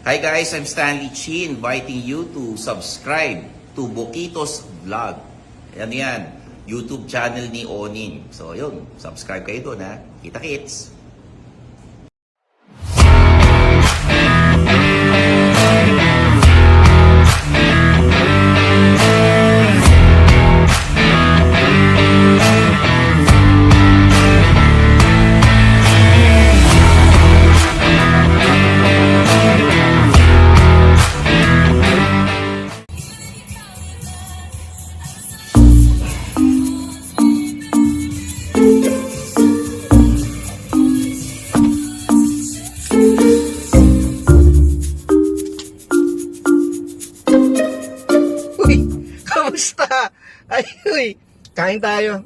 Hi guys, I'm Stanley Chi, inviting you to subscribe to Boquitos Vlog. Yan, YouTube channel ni Onin. So yun, subscribe kayo doon ha. Kita-kits! Kamusta? Ay, kain tayo.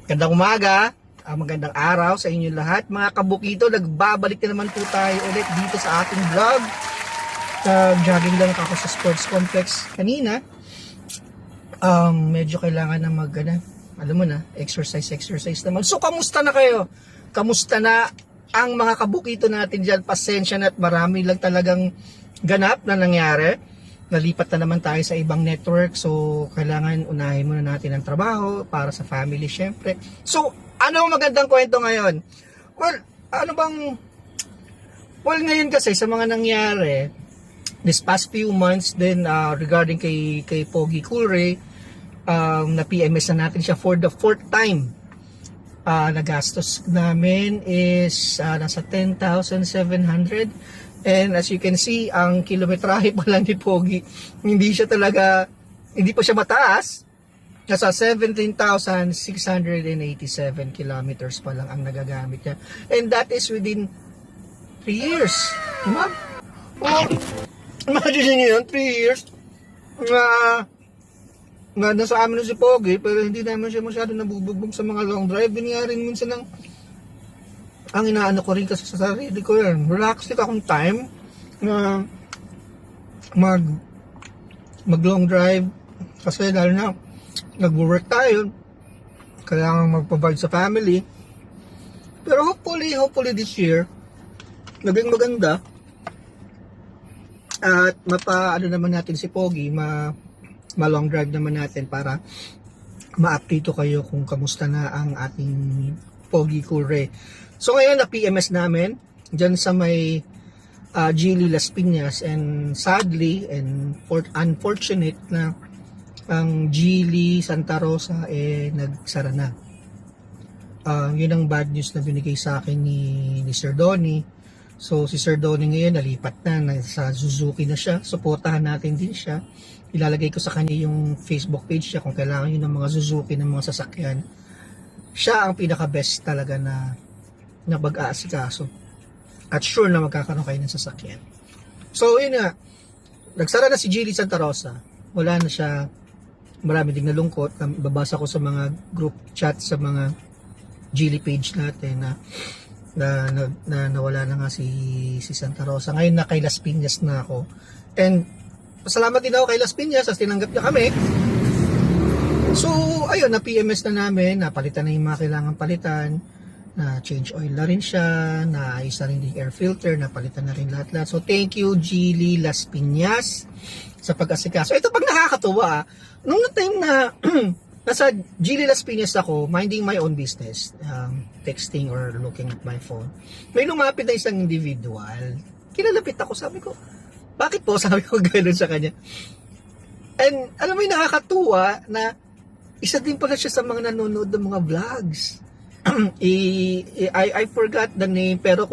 Gandang umaga, magandang araw sa inyo lahat. Mga kabukito, nagbabalik na naman po tayo ulit dito sa ating vlog. Jogging lang ako sa sports complex kanina. Medyo kailangan na alam mo na, exercise naman. So, kamusta na kayo? Kamusta na ang mga kabukito natin dyan? Pasensya na at marami lang talagang ganap na nangyari. Nalipat na naman tayo sa ibang network, so kailangan unahin muna natin ang trabaho para sa family syempre. So, ano ang magandang kwento ngayon? Well, ngayon kasi sa mga nangyari this past few months din regarding kay Pogi Coolray, na PMS na natin siya for the 4th time. Nagastos namin is nasa 10,700. And as you can see, ang kilometrahe pa lang ni Pogi, hindi pa siya mataas. Nasa 17,687 kilometers pa lang ang nagagamit niya. And that is within 3 years. Diba? Oh, imagine niyo yun, 3 years. Nasa amin na si Pogi, pero hindi naman siya masyado nabubugbog sa mga long drive. Nga rin minsan ang inaano ko rin kasi sa sarili ko yun, relax din akong time na mag long drive kasi dahil na nagwo-work tayo, kailangan mag-provide sa family. Pero hopefully this year naging maganda at naman natin si Pogi, ma long drive naman natin para ma-update kayo kung kamusta na ang ating Pogi Coolray. So ngayon na PMS namin dyan sa may Geely Las Piñas, and sadly and unfortunate na ang Geely Santa Rosa nagsara na. Yun ang bad news na binigay sa akin ni Sir Donnie. So si Sir Donnie ngayon nalipat na sa Suzuki na siya. Suportahan natin din siya. Ilalagay ko sa kanya yung Facebook page niya kung kailangan yun ng mga Suzuki ng mga sasakyan. Siya ang pinaka best talaga na pag-aasikaso at sure na magkakaroon kayo ng sasakyan. So yun nga, nagsara na si Geely Santa Rosa, wala na siya. Marami ding nalungkot. Babasa ko sa mga group chat sa mga Geely page natin na nawala na nga si Santa Rosa. Ngayon na kay Las Piñas na ako, and pasalamat din ako kay Las Piñas as tinanggap niya kami. So ayun, na PMS na namin, napalitan na yung mga kailangan palitan, na change oil na rin siya, na ayos na rin yung air filter, napalitan na rin lahat. So thank you Geely Las Piñas sa pag-asikaso. Ito pag nakakatuwa, nung time na nasa Geely Las Piñas ako, minding my own business, texting or looking at my phone, may lumapit na isang individual. Kinalapit ako, sabi ko, bakit po? Sabi ko gano'n sa kanya. And alam mo yung nakakatuwa na isa din pala siya sa mga nanonood ng mga vlogs. I forgot the name, pero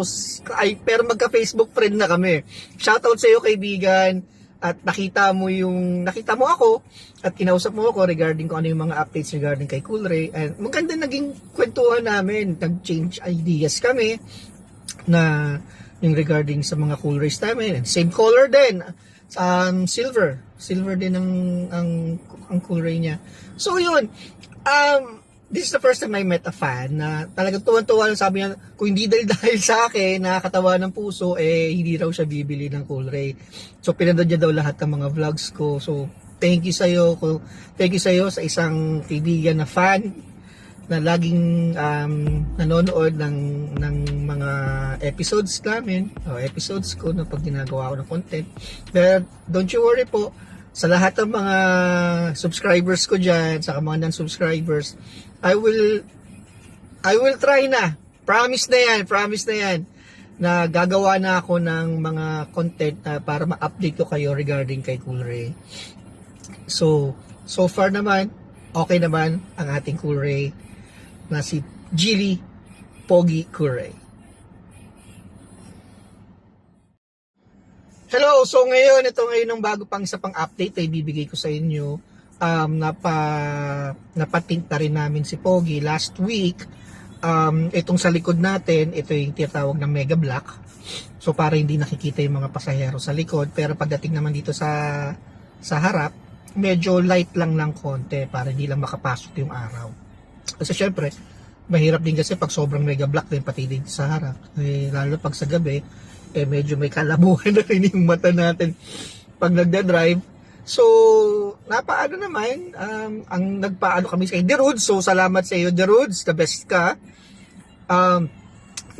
magka-Facebook friend na kami. Shoutout sa iyo kaibigan, at nakita mo ako at kinausap mo ako regarding kung ano yung mga updates regarding kay Coolray, and maganda naging kwentuhan namin, nag-change ideas kami na yung regarding sa mga Coolrays namin, and same color din, silver din ang Coolray niya. So yun, this is the first time I met a fan na talagang tuwan-tuwa lang. Sabi niya, kung hindi dahil sa akin, nakakatawa ng puso, hindi raw siya bibili ng Coolray. So, pinanood niya daw lahat ng mga vlogs ko. So, thank you sa'yo sa isang kaibigan na fan na laging nanonood ng mga episodes namin, o episodes ko na pag ginagawa ko ng content. But don't you worry po, sa lahat ng mga subscribers ko dyan, sa mga non-subscribers, I will try na. Promise na yan, na gagawa na ako ng mga content na para ma-update ko kayo regarding kay Cool Ray. So far naman, okay naman ang ating Cool Ray na si Jilly Pogi Cool Ray. Hello, so ngayon, ang bago pang isa pang update ay bibigay ko sa inyo. Napatint na rin namin si Pogi last week. Itong sa likod natin, ito yung tinatawag na Mega Black. So para hindi nakikita yung mga pasahero sa likod, pero pagdating naman dito sa harap, medyo light lang ng konti para hindi lang makapasok yung araw. Kasi syempre, mahirap din kasi pag sobrang Mega Black din pati din sa harap. Lalo pag sa gabi, medyo may kalabuhan na rin yung mata natin pag nagda-drive. So, napaano naman, ang nagpaano kami sa The Roods. So, salamat sa iyo, The Roods. The best ka.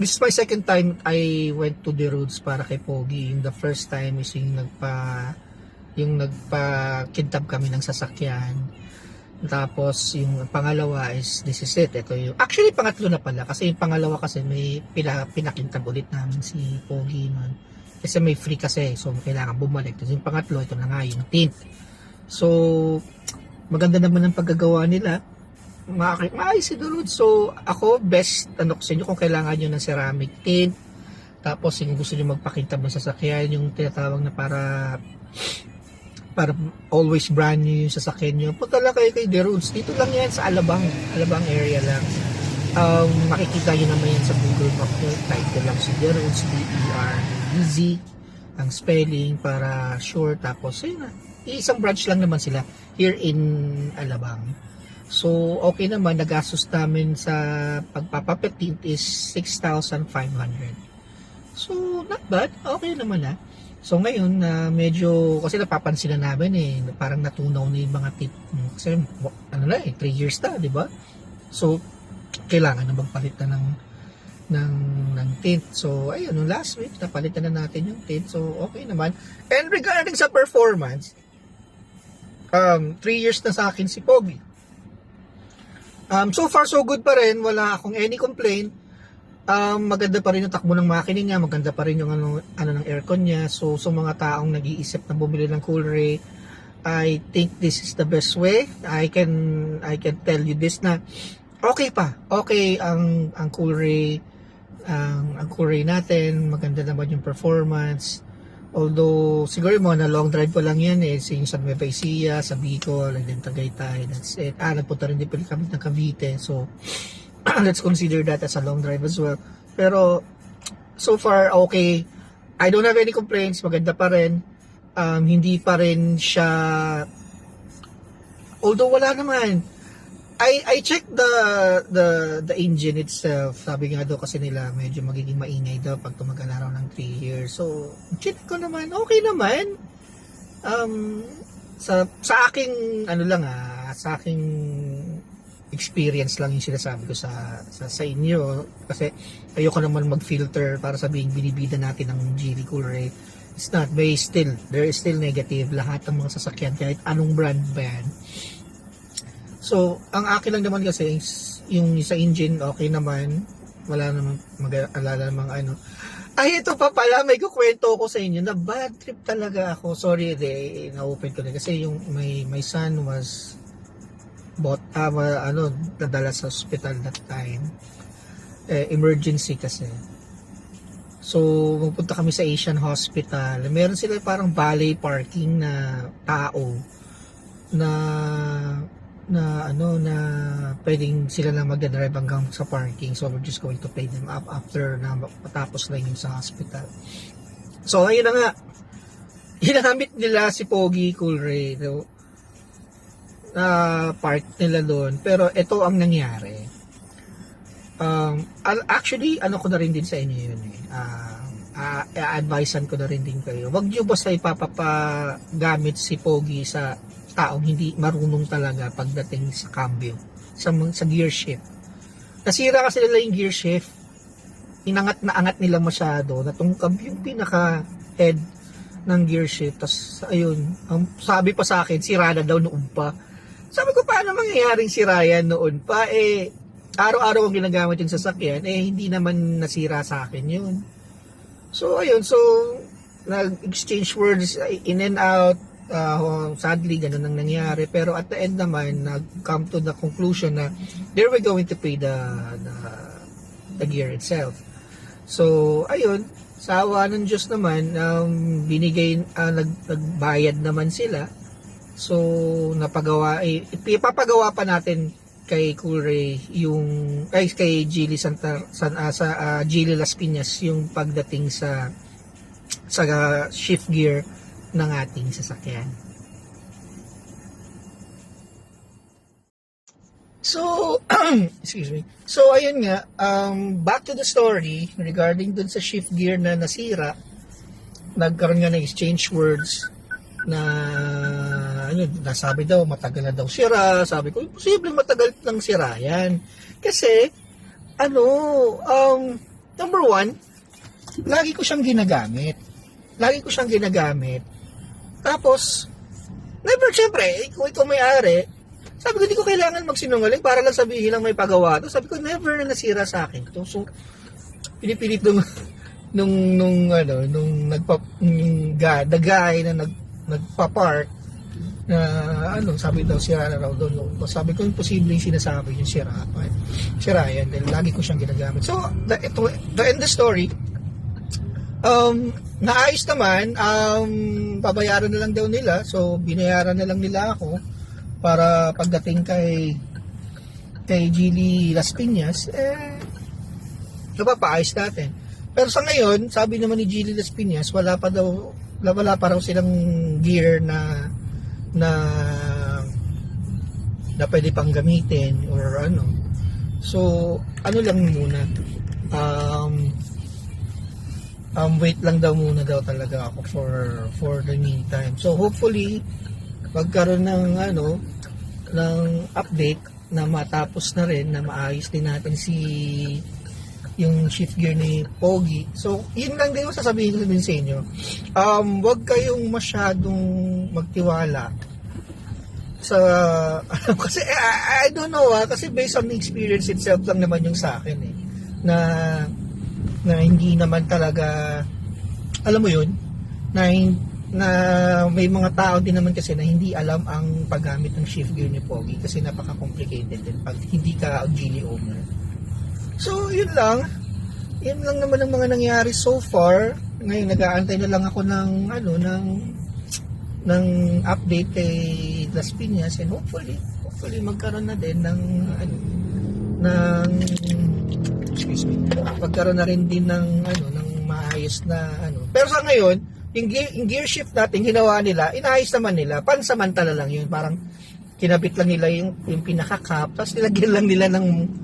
This is my second time I went to The Roods para kay Pogi. The first time is yung nagpa-kintab kami ng sasakyan. Tapos, yung pangalawa is, this is it. Ito yung, actually, pangatlo na pala. Kasi yung pangalawa kasi may pinakintab ulit namin si Pogi nun. Kasi may free kasi, so kailangan bumalik. Tapos yung pangatlo, ito na nga, yung tint. So, maganda naman ang paggagawa nila. Maayos si The Roods. So, ako, best, sa inyo kung kailangan nyo ng ceramic tint. Tapos, yung gusto nyo magpakintab ng sasakyan, yung tinatawag na para always brand new yung sasakyan nyo. Punta lang kayo kay The Roods. Dito lang yan sa Alabang area lang. Makikita nyo naman yan sa Google Map nyo. Type ko lang si The Roods, D-E-R-E-Z ang spelling para sure. Tapos yun na, isang branch lang naman sila here in Alabang. So okay naman, nagastos namin sa pagpapapaint is 6,500. So not bad, okay naman na. So ngayon medyo kasi napapansin na namin parang natunaw na yung mga tip kasi 3 years na, di ba? So kailangan na magpalit na ng tint. So, ayun, nung last week, napalitan na natin yung tint. So, okay naman. And regarding sa performance, 3 years na sa akin si Pogi. So far, so good pa rin. Wala akong any complaint. Maganda pa rin yung takbo ng makina niya. Maganda pa rin yung ano ng aircon niya. So, sa mga taong nag-iisip na bumili ng Cool Ray, I think this is the best way. I can tell you this na okay pa. Okay ang Cool Ray, ang Cool Ray natin, maganda naman yung performance. Although siguro mo na long drive pa lang yan yung sa Nueva Ecija, sa Bicol, and then Tagaytay, that's it. Nagpunta rin din pala kami ng Cavite. So let's consider that as a long drive as well. Pero so far okay. I don't have any complaints, maganda pa rin. Hindi pa rin siya, although wala naman. I checked the engine itself. Sabi nga daw kasi nila medyo magiging maingay daw pag tumagal na raw ng 3 years. So, check ko naman, okay naman. Sa aking sa aking experience lang yung sinasabi ko sa inyo kasi ayoko naman mag-filter para sabihin binibida natin ng Jilly Cool Ray. It's not, there is still negative lahat ng mga sasakyan kahit anong brand ba yan. So, ang akin lang naman kasi, yung sa engine, okay naman. Wala naman, mag-alala namang Ay, ito pa pala, may kukwento ko sa inyo na bad trip talaga ako. Sorry, na-open ko na. Kasi yung my son was nadala sa hospital that time. Emergency kasi. So, pupunta kami sa Asian Hospital. Meron sila parang valet parking na tao na pwedeng sila na magdadrive hanggang sa parking. So we're just going to pay them up after na matapos lang yung sa hospital. So ayun na nga, ginamit nila si Pogi Cool Ray part nila doon. Pero ito ang nangyari. Actually ko na rin din sa inyo yun advisean ko na rin din kayo. Wag nyo basta ipapagamit si Pogi sa taong hindi marunong talaga pagdating sa cambio, sa gear shift. nasira kasi nila yung gear shift. Inangat na angat nila masyado, natungkab yung pinaka head ng gear shift. Tapos ayun, ang sabi pa sa akin, sira na daw noon pa. Sabi ko, paano mangyayaring sira yan noon pa? Araw-araw ang ginagamit yung sasakyan, hindi naman nasira sa akin yun. So ayun, so nag-exchange words in and out. Sadly, ganun ang nangyari. Pero at the end naman, nag-come to the conclusion na they were going to pay the gear itself. So, ayun, sa awa ng Diyos naman, nagbayad naman sila. So, ipapagawa pa natin kay Cool Ray kay Gili Gili Las Piñas yung pagdating sa shift gear ng ating sasakyan. So, excuse me. So, ayun nga, back to the story regarding dun sa shift gear na nasira. Nagkaroon nga ng exchange words na nasabi daw matagal na daw sira. Sabi ko, posibleng matagal lang sira yan. Kasi, number one, lagi ko siyang ginagamit. Tapos, never, syempre, kung ikaw may-ari, sabi ko, hindi ko kailangan magsinungaling para lang sabihin lang may pagawa to. Sabi ko, never na nasira sa akin. So, pinipilit the guy na nagpa-park na sabi daw sira na raw doon. Sabi ko, imposible yung sinasabi yung sira yan dahil lagi ko siyang ginagamit. So, to end the story, naayos naman, pabayaran na lang daw nila. So, binayaran na lang nila ako para pagdating kay Gili Las Piñas, napapaayos natin. Pero sa ngayon, sabi naman ni Gili Las Piñas, wala pa raw silang gear na pwede pang gamitin or ano. So, lang muna, wait lang daw muna talaga ako for the meantime. So, hopefully, pagkaroon ng update na matapos na rin, na maayos din natin yung shift gear ni Pogi. So, yun lang din yung sasabihin ko din sa inyo. Wag kayong masyadong magtiwala sa kasi I don't know kasi based on the experience itself lang naman yung sa akin na hindi naman talaga, alam mo yun, na may mga tao din naman kasi na hindi alam ang paggamit ng shift gear ni Pogi kasi napaka-complicated din pag hindi ka Geely owner. So, yun lang naman ang mga nangyari so far. Ngayon, nag-aantay na lang ako ng update kay Las Piñas and hopefully magkaroon na din ng magkaroon na rin din ng maayos na Pero sa ngayon, yung gear shift natin, ginawa nila, inaayos naman nila, pansamantala lang yun, parang kinabit lang nila yung pinaka-cap, tapos nilagyan lang nila ng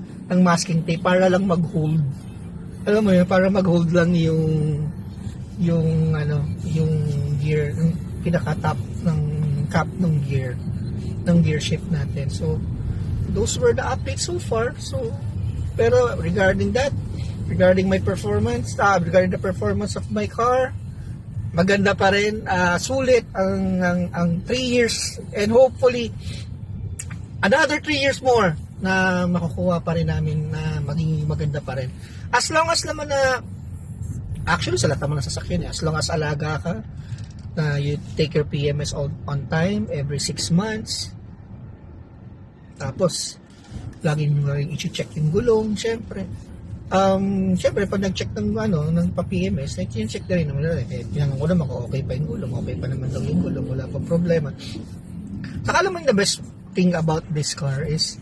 masking tape para lang mag-hold. Alam mo yun, para mag-hold lang yung gear, yung pinaka-top ng cap ng gear shift natin. So, those were the updates so far. So, pero regarding my performance, regarding the performance of my car, maganda pa rin, sulit ang 3 years and hopefully another 3 years more na makukuha pa rin namin na maging maganda pa rin. As long as naman na actually sa lahat naman ng sasakyan, as long as alaga ka, na you take your PMS on time every 6 months, tapos laging i-check yung gulong, syempre pag nag-check ng pa-PMS, check na rin naman tinanong ko naman kung okay pa yung gulong, okay pa naman daw yung gulong, wala pa problema. Saka alam mo yung the best thing about this car is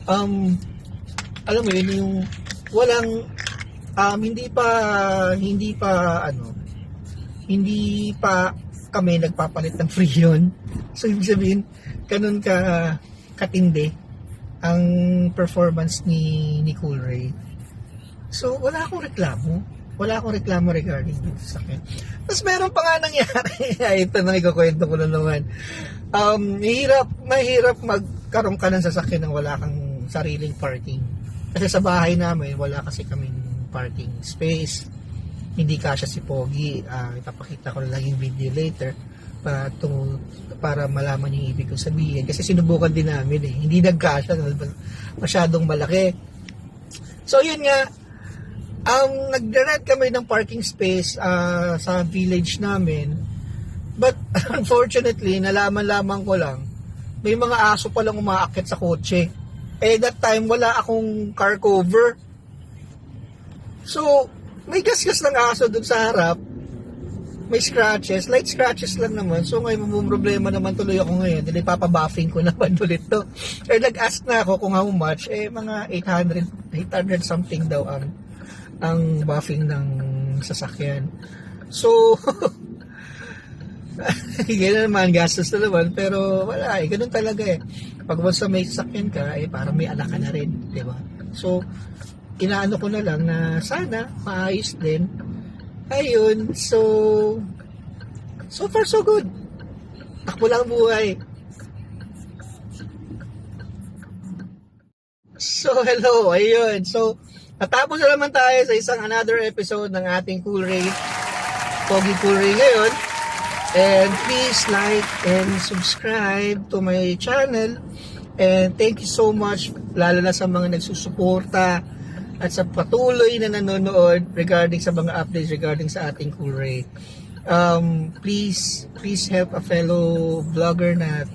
alam mo yun, yung walang hindi pa kami nagpapalit ng freon. So ibig sabihin, ganun katindi ang performance ni Cool Ray. So, wala akong reklamo regarding dito sa akin. Tapos meron pa nga nangyari. Ito na ikukwento ko na naman. Mahirap magkaroon ka ng sasakyan nang wala kang sariling parking. Kasi sa bahay namin, wala kasi kaming parking space. Hindi kasya si Pogi. Ipapakita ko lang yung video later para malaman yung ibig kong sabihin. Kasi sinubukan din namin eh. Hindi nagkasya. Masyadong malaki. So yun nga, nag-rent kami ng parking space sa village namin. But unfortunately, nalaman lamang ko lang, may mga aso palang umaakit sa kotse. That time, wala akong car cover. So, may gasgas ng aso dun sa harap. May scratches, light scratches lang naman. So ngayon, may problema naman tuloy ako ngayon. Dili papabuffing ko naman ulit to. Nag-ask na ako kung how much. Mga 800 something daw ang buffing ng sasakyan. So, gano'n naman, gastos na naman. Pero wala ganun talaga Pag once may sasakyan ka, parang may anak ka na rin. Diba? So, inaano ko na lang na sana maayos din. Ayun, so far so good. Takbo lang buhay. So hello, ayun. So natapos na naman tayo sa isang another episode ng ating Cool Ray, Pogi Cool Ray ngayon. And please like and subscribe to my channel. And thank you so much, lalo na sa mga nagsusuporta at sa patuloy na nanonood regarding sa mga updates regarding sa ating Cool Ray. Please help a fellow vlogger na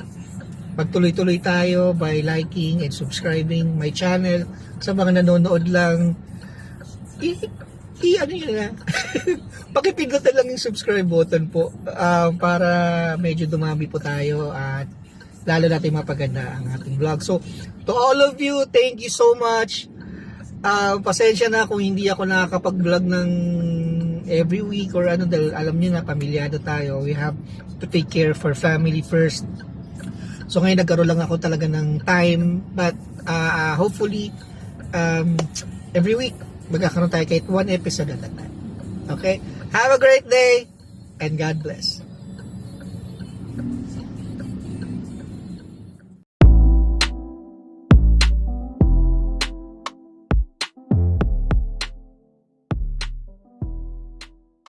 magtuloy-tuloy tayo by liking and subscribing my channel. Sa mga nanonood lang, ano yun pakipindutan lang yung subscribe button po para medyo dumami po tayo at lalo natin mapaganda ang ating vlog. So, to all of you, thank you so much. Pasensya na kung hindi ako nakakapag-vlog ng every week or dahil alam niyo na pamilyado tayo. We have to take care for family first. So ngayon nagkaroon lang ako talaga ng time, but hopefully every week magkakaroon tayo kahit one episode at a time. Okay? Have a great day and God bless.